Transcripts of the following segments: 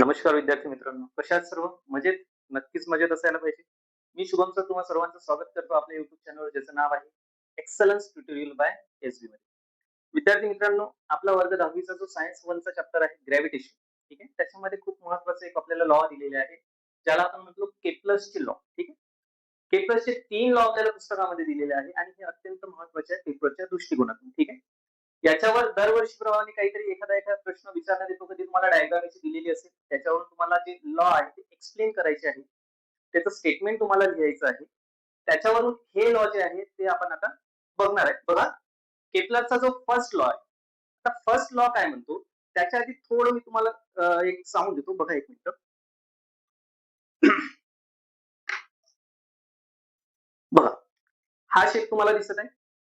नमस्कार विद्यार्थी मित्रांनो, कशा आहात सर्व? मजेत? नक्कीच मजेत असायला पाहिजे. मी शुभम सर तुम्हा सर्वांचं स्वागत करतो आपल्या YouTube चॅनलवर ज्याचं नाव आहे एक्सलन्स ट्युटोरियल बाय एस-बी मध्ये. विद्यार्थी मित्रांनो, आपला वर्ग 10वी चा जो सायन्स 1 चा चॅप्टर आहे ग्रॅव्हिटेशन, ठीक आहे? त्याच्यामध्ये खूप महत्त्वाचं एक आपल्याला लॉ दिलेले आहे, ज्याला आपण म्हणतो केप्लरचे लॉ, ठीक आहे? केप्लरचे 3 लॉ आपल्याला पुस्तकामध्ये दिलेले आहे आणि हे अत्यंत महत्त्वाचे आहे पेपरच्या दृष्टिकोनातून, ठीक आहे? याच्यावर दरवर्षीप्रमाणे काहीतरी एखादा प्रश्न विचारण्यात येतो. कधी तुम्हाला डायग्राम अशी दिलेली असेल, त्याच्यावरून तुम्हाला जे लॉ आहे ते एक्सप्लेन करायचे आहे. त्याचं स्टेटमेंट तुम्हाला लिहायचं आहे. त्याच्यावरून हे लॉ जे आहे ते आपण आता बघणार आहे. बघा, केप्लरचा जो फर्स्ट लॉ आहे. आता फर्स्ट लॉ काय म्हणतो? त्याच्या आधी थोडं मी तुम्हाला एक सांगून देतो. बघा एक मिनिट. बघा, हा शेप तुम्हाला दिसत आहे.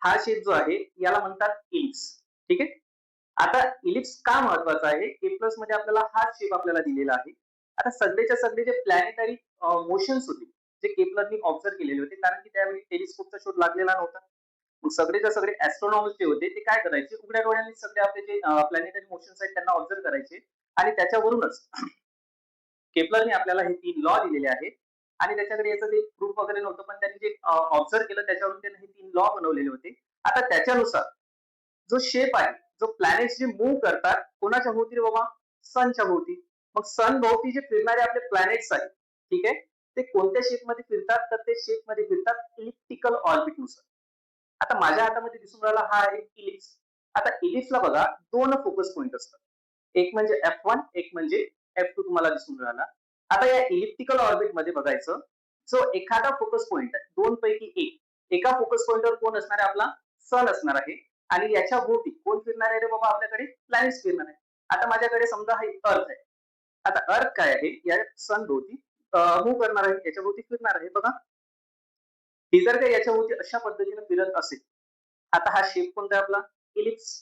हा शेप जो आहे याला म्हणतात इलिप्स, ठीक आहे? आता इलिप्स का महत्वाचा आहे? केप्लर्स मध्ये आपल्याला हा शेप आपल्याला दिलेला आहे. आता सगळेच्या सगळे जे प्लॅनेटरी मोशन्स होते, जे केप्लरनी ऑब्झर्व्ह केलेले होते, कारण की त्यावेळी टेलिस्कोपचा शोध लागलेला नव्हता. मग सगळेच्या सगळे ॲस्ट्रोनॉमर्स जे होते ते काय करायचे? उघड्या डोळ्यांनी सगळे आपले जे प्लॅनेटरी मोशन्स आहेत त्यांना ऑब्झर्व्ह करायचे आणि त्याच्यावरूनच केप्लरने आपल्याला हे 3 लॉ दिलेले आहेत आणि त्याच्याकडे याचं ते प्रूफ वगैरे नव्हतं, पण त्यांनी जे ऑब्झर्व्ह केलं त्याच्यावरून त्यांनी हे 3 लॉ बनवलेले होते. आता त्याच्यानुसार जो शेप आहे, जो प्लॅनेट्स जे मूव्ह करतात, कोणाच्या भोवती रे बाबा? सनच्या भोवती. मग सन भोवती जे फिरणारे आपले प्लॅनेट्स आहेत, ठीक आहे? ते कोणत्या शेपमध्ये फिरतात? तर ते शेपमध्ये फिरतात इलिप्टिकल ऑर्बिटनुसार. आता माझ्या हातामध्ये दिसून राहिला हा आहे इलिप्स. आता इलिप्सला बघा 2 फोकस पॉइंट असतात. एक म्हणजे F1, एक म्हणजे F2 तुम्हाला दिसून राहिला. आता या इलिप्टिकल ऑर्बिटमध्ये बघायचं, जो एखादा फोकस पॉइंट आहे, 2 पैकी एक. एका फोकस पॉइंटवर कोण असणार आहे? आपला सन असणार आहे आणि याच्या भोवती कोण फिरणार आहे रे बाबा? आपल्याकडे प्लॅनेट्स फिरणार आहे. आता माझ्याकडे समजा हा अर्थ आहे. आता अर्थ काय आहे? या सन भोवती मूव्ह करणार आहे, याच्या भोवती फिरणार आहे. बघा, ही जर का याच्या भोवती अशा पद्धतीने फिरत असेल, आता हा शेप कोणता आहे आपला? इलिप्स.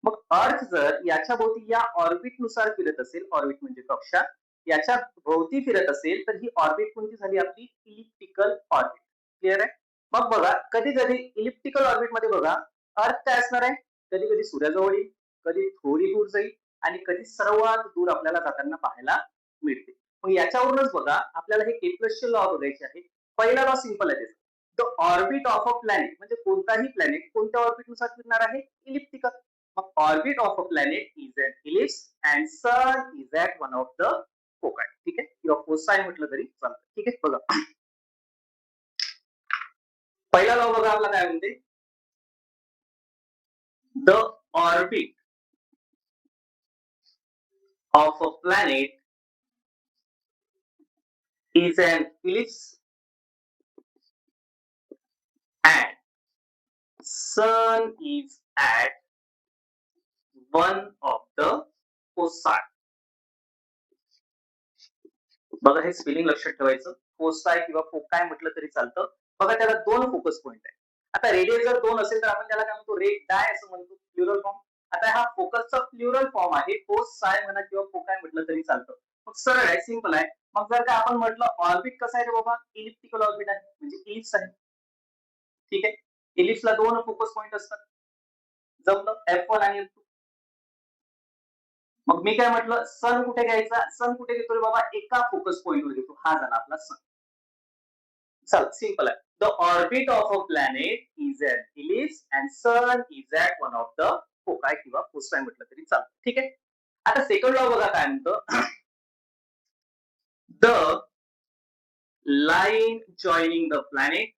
मग अर्थ जर याच्या भोवती या ऑर्बिट नुसार फिरत असेल, ऑर्बिट म्हणजे कक्षा, याच्या भोवती फिरत असेल, तर ही ऑर्बिट कोणती झाली? आपली इलिप्टिकल ऑर्बिट. क्लिअर आहे? मग बघा, कधी कधी इलिप्टिकल ऑर्बिट मध्ये बघा, अर्थ काय असणार आहे? कधी कधी सूर्याजवळ येईल, कधी थोडी दूर जाईल आणि कधी सर्वात दूर आपल्याला जाताना पाहायला मिळते. मग याच्यावरूनच बघा, आपल्याला हे केप्लरचे लॉ बघायचे आहे. पहिला लॉ सिंपल आहे. The orbit of a planet म्हणजे कोणताही प्लॅनेट कोणत्या ऑर्बिटनुसार फिरणार आहे? इलिप्टिकल. मग orbit of a planet is an ellipse and sun is at one of the foci. ठीक आहे? किंवा फोसाय म्हटलं तरी चालतं. ठीक आहे? बघा, पहिला लॉ बघा आपला काय म्हणते? The orbit of a planet is an ellipse and sun is at one of the foci. बघा, हे स्पेलिंग लक्षात ठेवायचं. फोसाय किंवा फोकाय म्हटलं तरी चालतं. बघा, त्याला 2 फोकस पॉइंट आहे. आता रेडियस जर 2 असेल तर आपण त्याला काय म्हणतो? रे डाय असं म्हणतो, प्लुरल फॉर्म. आता हा फोकसचा प्लुरल फॉर्म आहे. फोसाय म्हणा किंवा फोकाय म्हटलं तरी चालतं. मग सरळ आहे, सिंपल आहे. मग जर का आपण म्हटलं ऑर्बिट कसं आहे रे बाबा? इलिप्टिकल ऑर्बिट आहे, म्हणजे इलिप्स आहे. ठीक आहे? इलिप्सला 2 फोकस पॉइंट असतात. जमलं? F1 आणि F2. मग मी काय म्हटलं? सन कुठे घ्यायचा? सन कुठे घेतो रे बाबा? एका फोकस पॉइंटवर घेतो. हा झाला आपला सन. चल, सिंपल आहे. The orbit of a planet is an ellipse and sun is at one of the foci किंवा फोसाय म्हटलं तरी चालतं. ठीक आहे? आता सेकंड लॉ बघा काय म्हणतो? The line joining the planet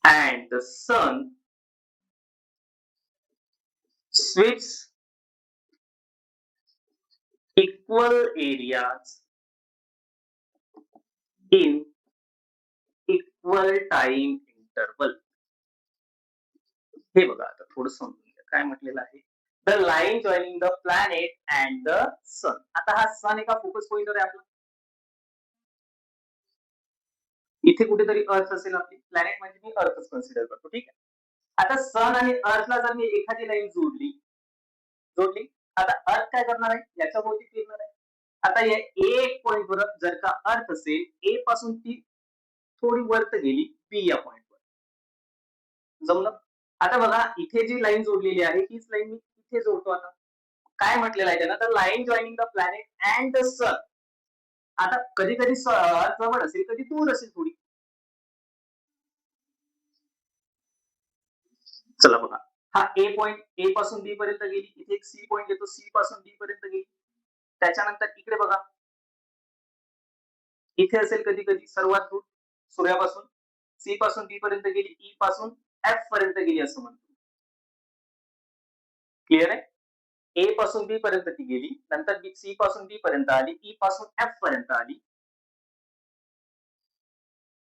and the sun sweeps equal areas in equal time interval. हे बघा, आता थोडं समजून घ्या काय म्हटलेलं आहे. The line joining the planet and the sun. आता हा सन एका फोकस पॉइंटवर आहे आपला. इथे कुठेतरी अर्थ असेल आपली. प्लॅनेट म्हणजे मी अर्थच कन्सिडर करतो. ठीक आहे? आता सन आणि अर्थला जर मी एखादी लाईन जोडली, आता अर्थ काय करणार आहे? याच्या भोवती फिरणार आहे. आता या एक पॉइंट वर जर का अर्थ असेल, ए पासून ती थोडी वरत गेली बी या पॉइंटवर. जमलं? आता बघा, इथे जी लाईन जोडलेली आहे हीच लाईन मी इथे जोडतो. आता काय म्हटलेलं आहे त्यानं, तर line joining the planet and the sun. आता कधी कधी जवळ असेल, कधी दूर असेल थोडी. चला बघा, हा ए पॉइंट, ए पासून बी पर्यंत गेली, इथे एक सी पॉइंट येतो, सी पासून बी पर्यंत गेली. त्याच्यानंतर इकडे बघा, इथे असेल कधी कधी सर्वात दूर सूर्यापासून, सी पासून बी पर्यंत गेली, ई पासून एफ पर्यंत गेली असं म्हणतो. क्लिअर आहे? ए पासून बी पर्यंत ती गेली, नंतर सी पासून बी पर्यंत आली, ई पासून एफ पर्यंत आली.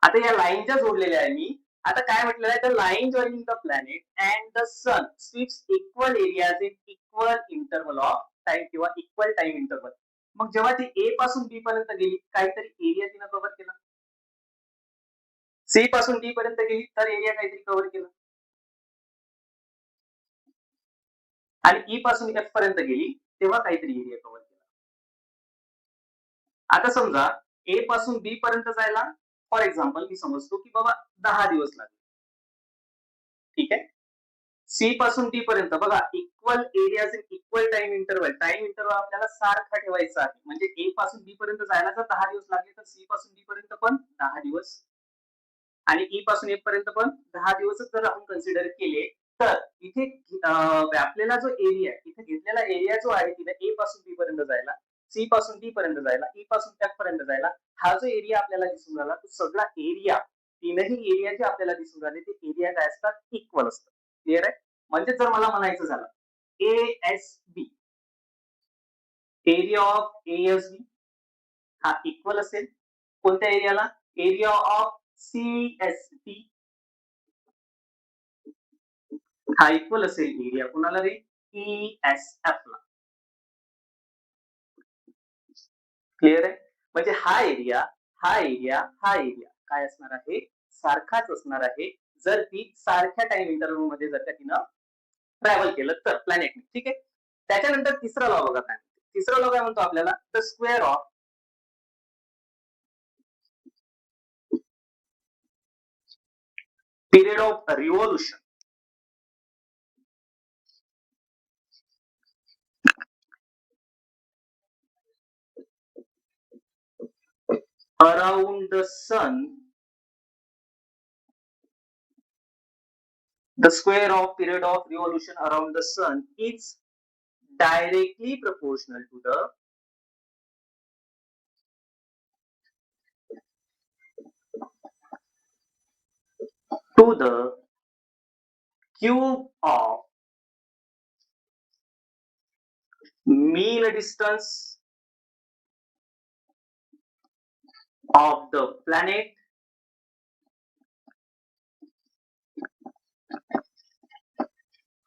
आता या लाईनच्या जोडलेल्या आहे मी. आता काय म्हटलेलं आहे, the line joining the planet and the sun sweeps equal areas in equal interval of time किंवा इक्वल टाइम इंटरव्हल. मग जेव्हा ती ए पासून बी पर्यंत गेली, काहीतरी एरिया तिनं कव्हर केला. सी पासून डी पर्यंत गेली तर एरिया काहीतरी कव्हर केला, आणि ई पासून एफ पर्यंत गेली तेव्हा काहीतरी एरिया कव्हर केला. आता समजा ए पासून बी पर्यंत जायला फॉर एक्झाम्पल मी समजतो की बाबा 10 दिवस लागले. ठीक आहे. सी पासून डी पर्यंत बघा, equal areas in equal time interval. Time interval आपल्याला सारखा ठेवायचा आहे. म्हणजे ए पासून बी पर्यंत जायला जर 10 दिवस लागले तर सी पासून डी पर्यंत पण 10 दिवस, आणि ई पासून एफ पर्यंत पण 10 दिवसच जर आपण कन्सिडर केले, तर इथे व्यापलेला जो एरिया, इथे घेतलेला एरिया जो आहे तिथे ए पासून बी पर्यंत जायला, सी पासून डी पर्यंत जायला, ई पासून एफ पर्यंत जायला, हा जो एरिया आपल्याला दिसून राहिला तो सगळा एरिया, तीनही एरिया जे आपल्याला दिसून राहिले ते एरिया काय असतात, इक्वल असतात. क्लिअर आहे? म्हणजे जर मला म्हणायचं झालं A S B, area of ASB हा इक्वल असेल कोणत्या एरियाला, एरिया ऑफ सीएसटी हा इक्वल असेल एरिया कुणाला रे, ईएसएफ ला. क्लिअर आहे? म्हणजे हा एरिया, हा एरिया, हा एरिया काय असणार आहे, सारखाच असणार आहे जर ती सारख्या टाइम इंटरव्हल मध्ये जर का तिनं ट्रॅव्हल केलं तर प्लॅनेटने. ठीक आहे. त्याच्यानंतर तिसरा लॉ बघा काय, तिसरा लॉ काय म्हणतो आपल्याला, the square of period of revolution around the sun, the square of period of revolution around the sun is directly proportional to the cube of mean distance of the planet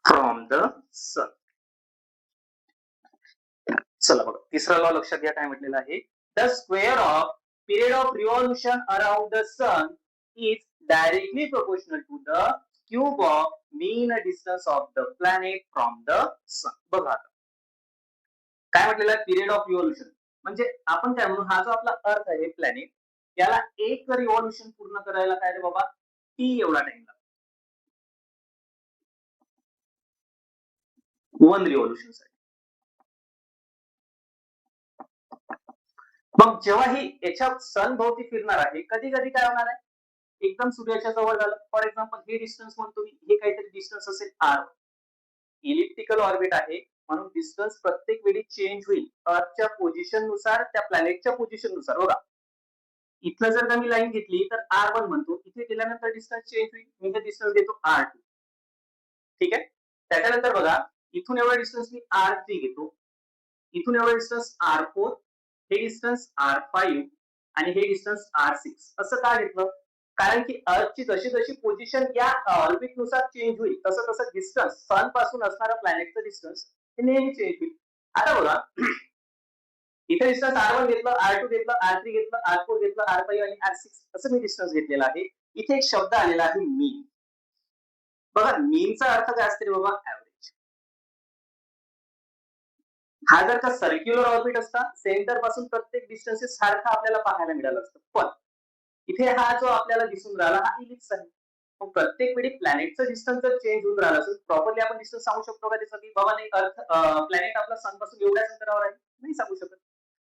from the sun. चला बघा, तिसरा law लक्षात घ्या काय म्हटलेला आहे, the square of period of revolution around the sun is directly proportional to the cube of mean distance of the planet from the sun. बघा काय म्हटलेलं आहे, पिरियड ऑफ रिव्हॉल्युशन म्हणजे आपण काय म्हणू, हा जो आपला अर्थ आहे प्लॅनेट, याला एक रिव्हॉल्युशन पूर्ण करायला काय रे बाबा, टी एवढा टाइम लागतो. 1 रिव्हॉल्युशन साठी. मग जेव्हा ही याच्या सन भोवती फिरणार आहे, कधी कधी काय होणार आहे, एकदम सूर्याच्या जवळ झालं, फॉर एक्झाम्पल हे डिस्टन्स म्हणतो मी, हे काहीतरी डिस्टन्स असेल आर, इलिप्टिकल ऑर्बिट आहे म्हणून डिस्टन्स प्रत्येक वेळी चेंज होईल अर्थच्या पोझिशन नुसार, त्या प्लॅनेटच्या पोझिशन नुसार. बघा इथलं जर का मी लाईन घेतली तर R1 म्हणतो, इथे गेल्यानंतर डिस्टन्स चेंज होईल, मी हे डिस्टन्स घेतो R2. ठीक आहे. त्याच्यानंतर बघा इथून एवढा डिस्टन्स मी R3 घेतो, इथून एवढा डिस्टन्स R4, हे डिस्टन्स R5 आणि हे डिस्टन्स R6. असं का घेतलं, कारण की अर्थची जशी जशी पोझिशन या ऑर्बिट नुसार चेंज होईल तसं तसं डिस्टन्स सन पासून असणारा प्लॅनेटचं डिस्टन्स हे नेहमी चेंज होईल. आता बघा इथे डिस्टन्स R1 घेतलं, R2 घेतलं, R3 घेतलं, R4 घेतलं, R5 आणि R6 असं मी डिस्टन्स घेतलेला आहे. इथे एक शब्द आलेला आहे मीन. बघा मीनचा अर्थ काय असते बाबा, ऍव्हरेज. हा जर का सर्क्युलर ऑर्बिट असता, सेंटर पासून प्रत्येक डिस्टन्स सारखा आपल्याला पाहायला मिळालं असतं, पण इथे हा जो आपल्याला दिसून राहिला हा इलिप्स आहे मग प्रत्येक वेळी प्लॅनेटचं डिस्टन्स जर चेंज होऊन राहिलं असेल, प्रॉपरली आपण डिस्टन्स सांगू शकतो का त्याचं, की बाबा नाही अर्थ प्लॅनेट आपला सनपासून एवढ्याच अंतरावर आहे? नाही सांगू शकत.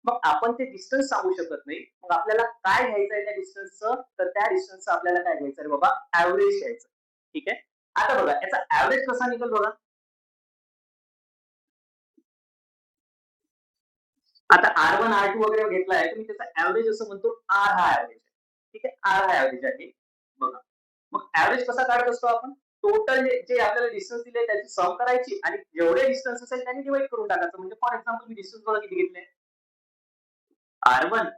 मग आपण ते डिस्टन्स सांगू शकत नाही. मग आपल्याला काय घ्यायचं आहे त्या डिस्टन्सचं, तर त्या डिस्टन्सचं आपल्याला काय घ्यायचं आहे बाबा, ॲव्हरेज घ्यायचं. ठीक आहे. आता बघा याचा ॲव्हरेज कसा निघेल बघा. आता R1, R2 वगैरे घेतला आहे, तर मी त्याचा ॲव्हरेज असं म्हणतो R हा ॲव्हरेज आहे. ठीक आहे. R हा ॲव्हरेज आहे. बघा. मग ॲव्हरेज कसा काढत असतो आपण? टोटल जे आपल्याला डिस्टन्स दिले त्याची सम करायची आणि जेवढे डिस्टन्स असेल त्यांनी डिव्हाइड करून टाकायचं. म्हणजे फॉर एक्झाम्पल मी डिस्टन्स बघा किती घेतले? R1,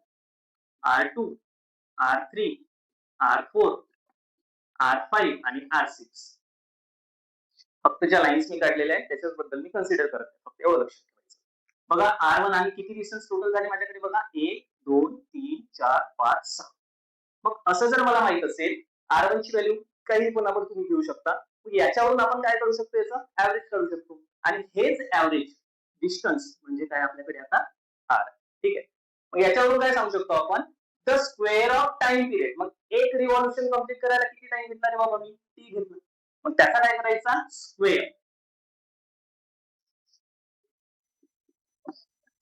R2, R3, R4, R5 आणि R6. फक्त ज्या लाईन्स मी काढलेल्या आहेत त्याच्याबद्दल मी कन्सिडर करत आहे. फक्त एवढं लक्षात ठेवायचं. बघा R1 आणि किती डिस्टन्स टोटल झाले माझ्याकडे बघा 1, 2, 3, 4, 5, 6. मग असं जर मला माहित असेल R1 ची व्हॅल्यू काही पण आपण तुम्ही घेऊ शकता. मग याच्यावरून आपण काय करू शकतो, याचा ॲव्हरेज काढू शकतो. आणि हेच ॲव्हरेज डिस्टन्स म्हणजे काय आपल्याकडे आता R. ठीक आहे. मग याच्यावरून काय सांगू शकतो आपण, the square of time period. मग एक रिव्हॉल्यूशन कंप्लीट करायला किती टाइम घेतला रे बाबा, मी T घेतला. मग त्याचा काय करायचा, स्क्वेअर.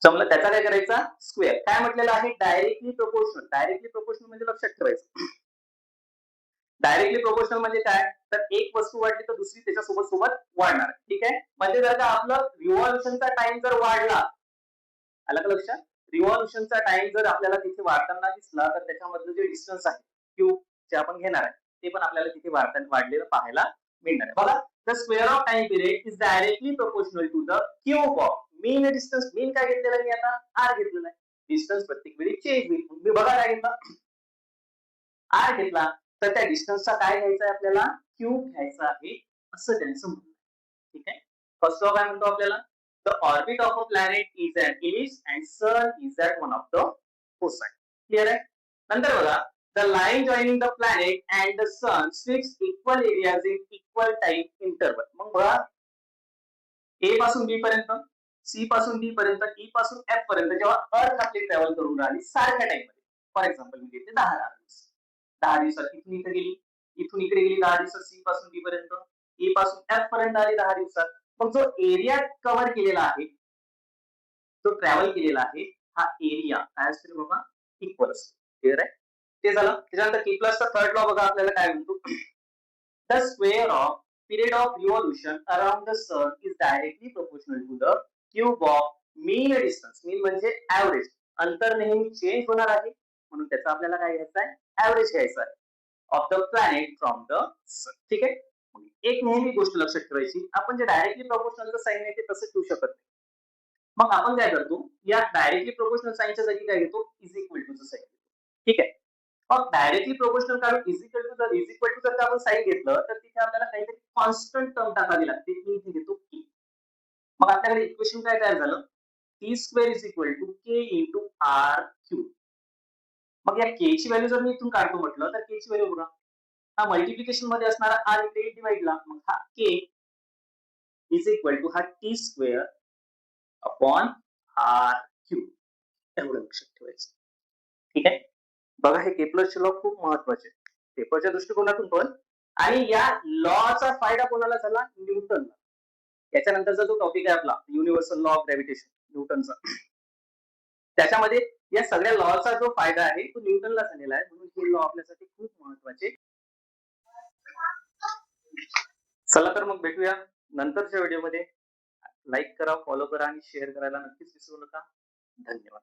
समजलं, त्याचा काय करायचा, स्क्वेअर. काय म्हटलेलं आहे, डायरेक्टली प्रोपोर्शनल. डायरेक्टली प्रोपोर्शनल म्हणजे लक्षात ठेवायचं. डायरेक्टली प्रोपोर्शनल म्हणजे काय, तर एक वस्तू वाढली तर दुसरी त्याच्यासोबत सोबत वाढणार. ठीक आहे. म्हणजे जर का आपलं रिव्हॉल्यूशनचा टाइम जर वाढला, आलं का लक्षात, रिव्हॉल्यूशनचा टाइम जर आपल्याला तिथे वाढताना दिसला तर त्याच्यामधलं जे डिस्टन्स आहे क्यू जे आपण घेणार आहे ते पण आपल्याला तिथे वाढलेलं पाहायला मिळणार आहे. बघा, the square of time period is directly proportional to the cube of mean distance. Mean काय घेतलेलं आहे मी आता, आर घेतलेला आहे. डिस्टन्स प्रत्येक वेळी चेंज होईल. मी बघा काय घेतला, आर घेतला, तर त्या डिस्टन्सचा काय घ्यायचा आहे आपल्याला, क्यूब घ्यायचा आहे असं त्यांचं म्हणणं. ठीक आहे. फर्स्ट ऑफ काय म्हणतो आपल्याला, the orbit of a planet is an ellipse and sun is at one of the foci. Clear आहे. नंतर बघा, the line joining the planet and the sun sweeps equal areas in equal time interval. मग बघा, ए पासून बी पर्यंत, C पासून D पर्यंत, E पासून एफ पर्यंत जेव्हा अर्थ आपली ट्रॅव्हल करून राहिली सारख्या टाइम मध्ये, फॉर एक्झाम्पल मी घेतले 10 दिवस, 10 दिवसात इथून इथे गेली, इथून इकडे गेली 10 दिवसात, सी पासून डी पर्यंत, ई पासून एफ पर्यंत आली 10 दिवसात. मग जो एरिया कव्हर केलेला आहे, जो ट्रॅव्हल केलेला आहे, हा एरिया काय असतो बाबा, इक्वल असतो. क्लिअर आहे. ते झालं. त्याच्यानंतर केप्लरचा थर्ड लॉ बघा आपल्याला काय म्हणतो, the square of period of revolution around the sun is directly proportional to the cube of mean distance. mean म्हणजे average. अंतर नेहमी चेंज होणार आहे म्हणून त्याचा आपल्याला काय घ्यायचा आहे, ॲव्हरेज घ्यायचा आहे of the planet from the sun. ठीक आहे. एक नेहमी गोष्ट लक्षात ठेवायची, आपण जे डायरेक्टली प्रोपोर्शनलचं साइन आहे ते तसं ठेवू शकत नाही. मग आपण काय करतो, या डायरेक्टली प्रोपोर्शनल साइनच्या जागी काय घेतो, इज इक्वल टू चं साइन. ठीक आहे. मग डायरेक्टली प्रोपोर्शनल काढून इज इक्वल टू जर आपण साइन घेतलं तर तिथे आपल्याला काहीतरी कॉन्स्टंट टर्म टाकावी लागते. मी इथे घेतो की. मग आपल्याकडे इक्वेशन काय तयार झालं, T square is equal to K into R Q. मग या के ची व्हॅल्यू जर मी इथून काढतो म्हटलं तर के ची व्हॅल्यू बघा, हा मल्टिप्लिकेशन मध्ये असणारा आर इथे डिवाइडला, मग हा के इज इक्वल टू हा T square upon R Q. एवढं लक्षात ठेवायचं. ठीक आहे. बघा, हे केपलरचे लॉ खूप महत्वाचे, पेपरच्या दृष्टिकोनातून पण. आणि या लॉचा फायदा कोणाला झाला, न्यूटनला. याच्यानंतरचा जो टॉपिक आहे आपला युनिव्हर्सल लॉ ऑफ ग्रॅव्हिटेशन, न्यूटनचा, त्याच्यामध्ये या सगळ्या लॉचा जो फायदा आहे तो न्यूटनला झालेला आहे. म्हणून हे लॉ आपल्यासाठी खूप महत्वाचे. चला तर मग भेटूया नंतरच्या व्हिडिओमध्ये. लाईक करा, फॉलो करा आणि शेअर करायला नक्कीच विसरू नका. धन्यवाद.